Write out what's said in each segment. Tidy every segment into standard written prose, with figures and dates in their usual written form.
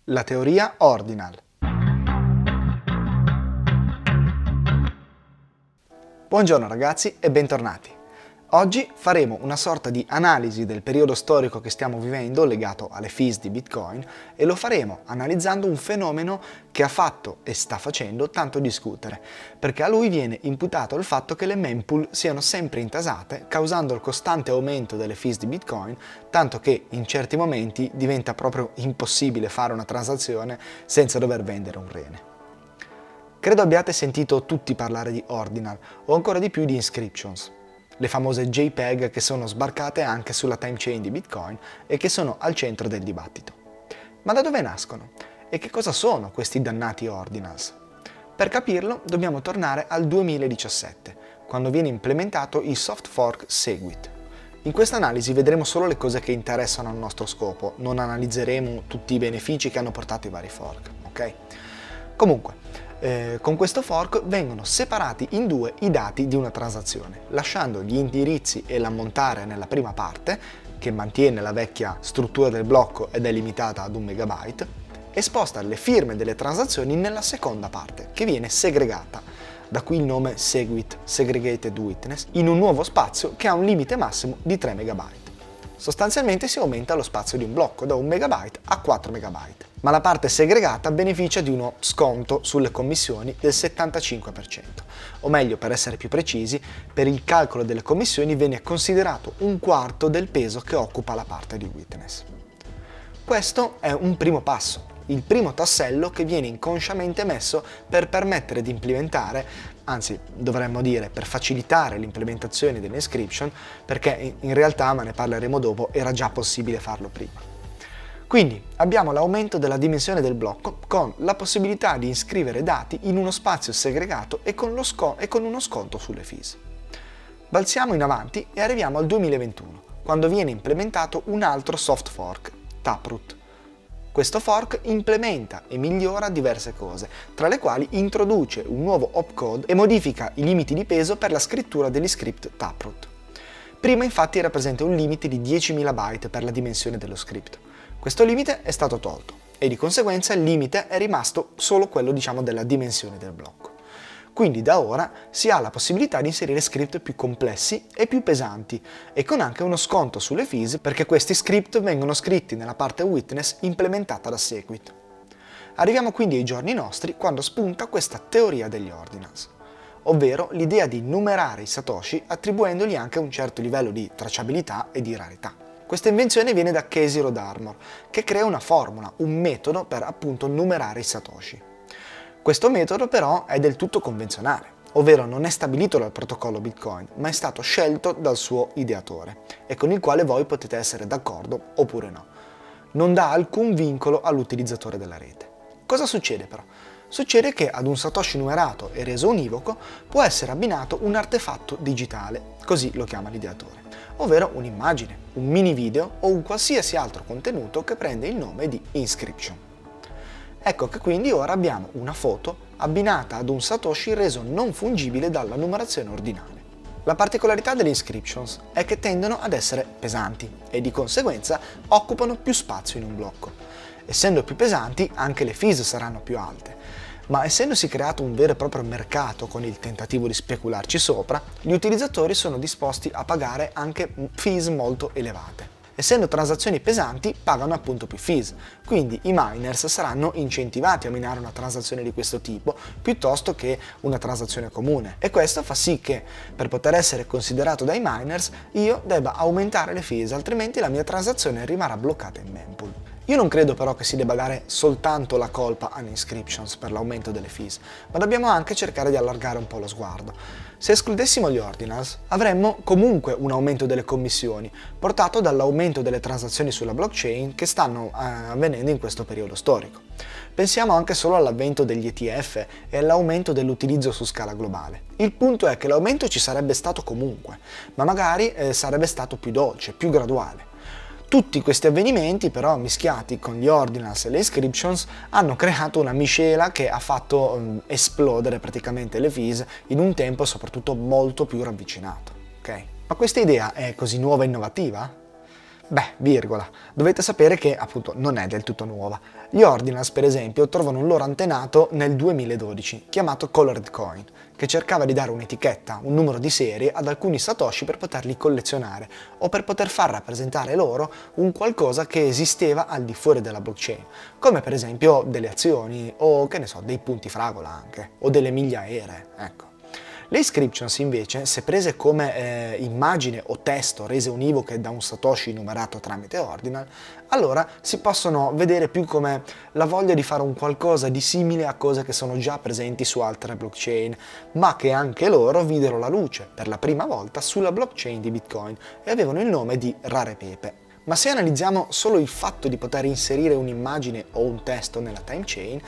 La teoria Ordinal. Buongiorno ragazzi e bentornati. Oggi faremo una sorta di analisi del periodo storico che stiamo vivendo legato alle fees di Bitcoin e lo faremo analizzando un fenomeno che ha fatto e sta facendo tanto discutere, perché a lui viene imputato il fatto che le mempool siano sempre intasate, causando il costante aumento delle fees di Bitcoin, tanto che in certi momenti diventa proprio impossibile fare una transazione senza dover vendere un rene. Credo abbiate sentito tutti parlare di Ordinal o ancora di più di Inscriptions, le famose JPEG che sono sbarcate anche sulla time chain di Bitcoin e che sono al centro del dibattito. Ma da dove nascono? E che cosa sono questi dannati Ordinals? Per capirlo dobbiamo tornare al 2017, quando viene implementato il soft fork Segwit. In questa analisi vedremo solo le cose che interessano al nostro scopo, non analizzeremo tutti i benefici che hanno portato i vari fork, ok? Comunque, con questo fork vengono separati in due i dati di una transazione, lasciando gli indirizzi e l'ammontare nella prima parte, che mantiene la vecchia struttura del blocco ed è limitata ad 1 MB, e sposta le firme delle transazioni nella seconda parte, che viene segregata, da qui il nome Segwit, Segregated Witness, in un nuovo spazio che ha un limite massimo di 3 MB. Sostanzialmente si aumenta lo spazio di un blocco da 1 MB a 4 MB. Ma la parte segregata beneficia di uno sconto sulle commissioni del 75%, o meglio, per essere più precisi, per il calcolo delle commissioni viene considerato un quarto del peso che occupa la parte di witness. Questo è un primo passo, il primo tassello che viene inconsciamente messo per permettere di implementare, anzi dovremmo dire per facilitare l'implementazione dell'inscription, perché in realtà, ma ne parleremo dopo, era già possibile farlo prima. Quindi abbiamo l'aumento della dimensione del blocco con la possibilità di iscrivere dati in uno spazio segregato e con uno sconto sulle fees. Balziamo in avanti e arriviamo al 2021, quando viene implementato un altro soft fork, Taproot. Questo fork implementa e migliora diverse cose, tra le quali introduce un nuovo opcode e modifica i limiti di peso per la scrittura degli script Taproot. Prima infatti era presente un limite di 10.000 byte per la dimensione dello script. Questo limite è stato tolto e di conseguenza il limite è rimasto solo quello della dimensione del blocco. Quindi da ora si ha la possibilità di inserire script più complessi e più pesanti e con anche uno sconto sulle fees perché questi script vengono scritti nella parte witness implementata da Segwit. Arriviamo quindi ai giorni nostri quando spunta questa teoria degli ordinals, ovvero l'idea di numerare i satoshi attribuendogli anche un certo livello di tracciabilità e di rarità. Questa invenzione viene da Casey Rodarmor, che crea una formula, un metodo per appunto numerare i satoshi. Questo metodo però è del tutto convenzionale, ovvero non è stabilito dal protocollo Bitcoin, ma è stato scelto dal suo ideatore e con il quale voi potete essere d'accordo oppure no. Non dà alcun vincolo all'utilizzatore della rete. Cosa succede però? Succede che ad un satoshi numerato e reso univoco può essere abbinato un artefatto digitale, così lo chiama l'ideatore, ovvero un'immagine, un mini video o un qualsiasi altro contenuto che prende il nome di inscription. Ecco che quindi ora abbiamo una foto abbinata ad un satoshi reso non fungibile dalla numerazione ordinale. La particolarità delle inscriptions è che tendono ad essere pesanti e di conseguenza occupano più spazio in un blocco. Essendo più pesanti anche le fees saranno più alte, ma essendosi creato un vero e proprio mercato con il tentativo di specularci sopra, gli utilizzatori sono disposti a pagare anche fees molto elevate. Essendo transazioni pesanti, pagano appunto più fees, quindi i miners saranno incentivati a minare una transazione di questo tipo piuttosto che una transazione comune. E questo fa sì che, per poter essere considerato dai miners, io debba aumentare le fees, altrimenti la mia transazione rimarrà bloccata in mempool. Io non credo però che si debba dare soltanto la colpa all'inscriptions per l'aumento delle fees, ma dobbiamo anche cercare di allargare un po' lo sguardo. Se escludessimo gli ordinals, avremmo comunque un aumento delle commissioni, portato dall'aumento delle transazioni sulla blockchain che stanno avvenendo in questo periodo storico. Pensiamo anche solo all'avvento degli ETF e all'aumento dell'utilizzo su scala globale. Il punto è che l'aumento ci sarebbe stato comunque, ma magari sarebbe stato più dolce, più graduale. Tutti questi avvenimenti però mischiati con gli ordinals e le inscriptions hanno creato una miscela che ha fatto esplodere praticamente le fees in un tempo soprattutto molto più ravvicinato, ok? Ma questa idea è così nuova e innovativa? Virgola, dovete sapere che appunto non è del tutto nuova. Gli Ordinals, per esempio, trovano un loro antenato nel 2012, chiamato Colored Coin, che cercava di dare un'etichetta, un numero di serie ad alcuni satoshi per poterli collezionare o per poter far rappresentare loro un qualcosa che esisteva al di fuori della blockchain, come per esempio delle azioni o che ne so, dei punti fragola anche, o delle miglia aeree, ecco. Le inscriptions invece, se prese come immagine o testo rese univoche da un satoshi numerato tramite ordinal, allora si possono vedere più come la voglia di fare un qualcosa di simile a cose che sono già presenti su altre blockchain, ma che anche loro videro la luce per la prima volta sulla blockchain di Bitcoin e avevano il nome di Rare Pepe. Ma se analizziamo solo il fatto di poter inserire un'immagine o un testo nella time chain,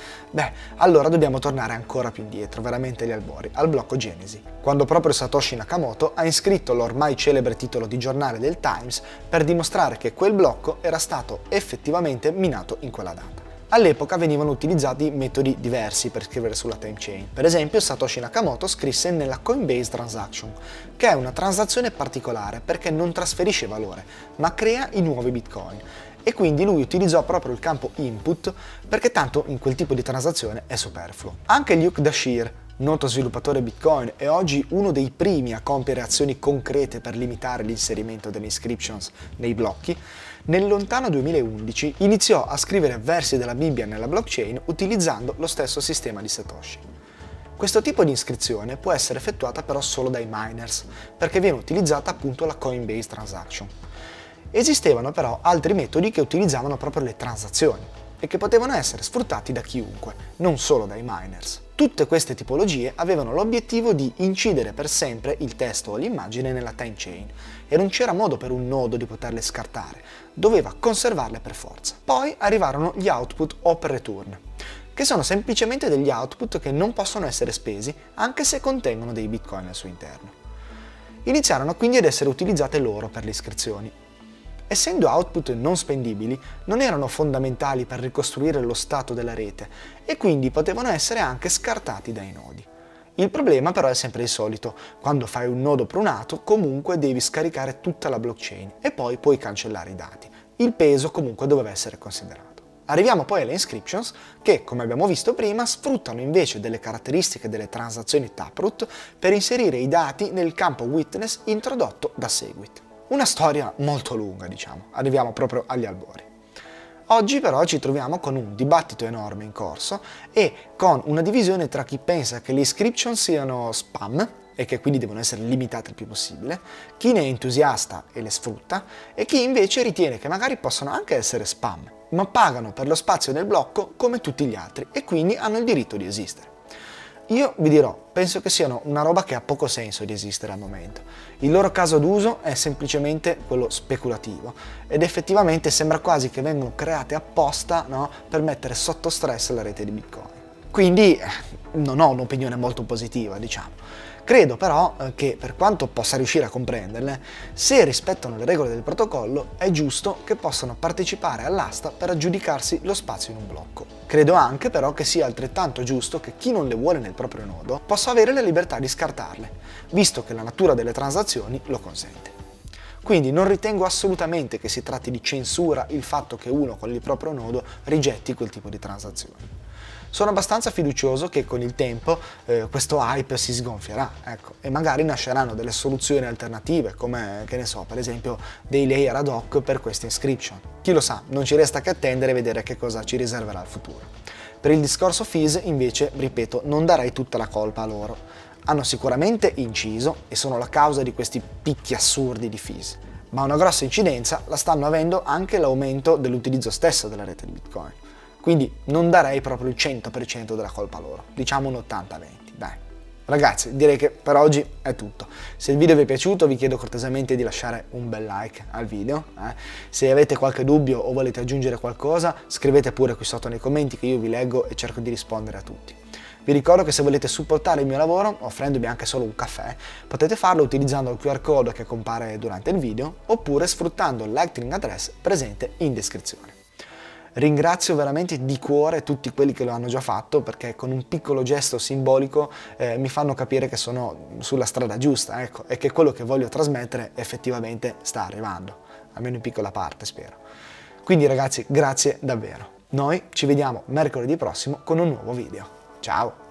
allora dobbiamo tornare ancora più indietro, veramente agli albori, al blocco Genesi, quando proprio Satoshi Nakamoto ha iscritto l'ormai celebre titolo di giornale del Times per dimostrare che quel blocco era stato effettivamente minato in quella data. All'epoca venivano utilizzati metodi diversi per scrivere sulla time chain. Per esempio, Satoshi Nakamoto scrisse nella Coinbase Transaction, che è una transazione particolare perché non trasferisce valore, ma crea i nuovi bitcoin. E quindi lui utilizzò proprio il campo input perché tanto in quel tipo di transazione è superfluo. Anche Luke Dashir, noto sviluppatore Bitcoin e oggi uno dei primi a compiere azioni concrete per limitare l'inserimento delle inscriptions nei blocchi, nel lontano 2011 iniziò a scrivere versi della Bibbia nella blockchain utilizzando lo stesso sistema di Satoshi. Questo tipo di iscrizione può essere effettuata però solo dai miners, perché viene utilizzata appunto la Coinbase Transaction. Esistevano però altri metodi che utilizzavano proprio le transazioni e che potevano essere sfruttati da chiunque, non solo dai miners. Tutte queste tipologie avevano l'obiettivo di incidere per sempre il testo o l'immagine nella time chain e non c'era modo per un nodo di poterle scartare, doveva conservarle per forza. Poi arrivarono gli output o per return, che sono semplicemente degli output che non possono essere spesi anche se contengono dei bitcoin al suo interno. Iniziarono quindi ad essere utilizzate loro per le iscrizioni. Essendo output non spendibili, non erano fondamentali per ricostruire lo stato della rete e quindi potevano essere anche scartati dai nodi. Il problema però è sempre il solito: quando fai un nodo prunato comunque devi scaricare tutta la blockchain e poi puoi cancellare i dati. Il peso comunque doveva essere considerato. Arriviamo poi alle inscriptions che, come abbiamo visto prima, sfruttano invece delle caratteristiche delle transazioni Taproot per inserire i dati nel campo witness introdotto da Segwit. Una storia molto lunga, diciamo, arriviamo proprio agli albori. Oggi però ci troviamo con un dibattito enorme in corso e con una divisione tra chi pensa che le inscription siano spam e che quindi devono essere limitate il più possibile, chi ne è entusiasta e le sfrutta e chi invece ritiene che magari possono anche essere spam, ma pagano per lo spazio del blocco come tutti gli altri e quindi hanno il diritto di esistere. Io vi dirò, penso che siano una roba che ha poco senso di esistere al momento. Il loro caso d'uso è semplicemente quello speculativo ed effettivamente sembra quasi che vengano create apposta, no, per mettere sotto stress la rete di Bitcoin. Quindi non ho un'opinione molto positiva, diciamo. Credo però che, per quanto possa riuscire a comprenderle, se rispettano le regole del protocollo è giusto che possano partecipare all'asta per aggiudicarsi lo spazio in un blocco. Credo anche però che sia altrettanto giusto che chi non le vuole nel proprio nodo possa avere la libertà di scartarle, visto che la natura delle transazioni lo consente. Quindi non ritengo assolutamente che si tratti di censura il fatto che uno con il proprio nodo rigetti quel tipo di transazioni. Sono abbastanza fiducioso che con il tempo questo hype si sgonfierà, ecco, e magari nasceranno delle soluzioni alternative, come, che ne so, per esempio dei layer ad hoc per queste inscription. Chi lo sa, non ci resta che attendere e vedere che cosa ci riserverà il futuro. Per il discorso fees, invece, ripeto, non darei tutta la colpa a loro. Hanno sicuramente inciso e sono la causa di questi picchi assurdi di fees, ma una grossa incidenza la stanno avendo anche l'aumento dell'utilizzo stesso della rete di Bitcoin. Quindi non darei proprio il 100% della colpa a loro, diciamo un 80-20, dai. Ragazzi, direi che per oggi è tutto. Se il video vi è piaciuto vi chiedo cortesemente di lasciare un bel like al video. Se avete qualche dubbio o volete aggiungere qualcosa, scrivete pure qui sotto nei commenti che io vi leggo e cerco di rispondere a tutti. Vi ricordo che se volete supportare il mio lavoro, offrendomi anche solo un caffè, potete farlo utilizzando il QR code che compare durante il video oppure sfruttando il Lightning address presente in descrizione. Ringrazio veramente di cuore tutti quelli che lo hanno già fatto, perché con un piccolo gesto simbolico mi fanno capire che sono sulla strada giusta, ecco, e che quello che voglio trasmettere effettivamente sta arrivando. almeno in piccola parte spero. Quindi ragazzi, grazie davvero. Noi ci vediamo mercoledì prossimo con un nuovo video. Ciao!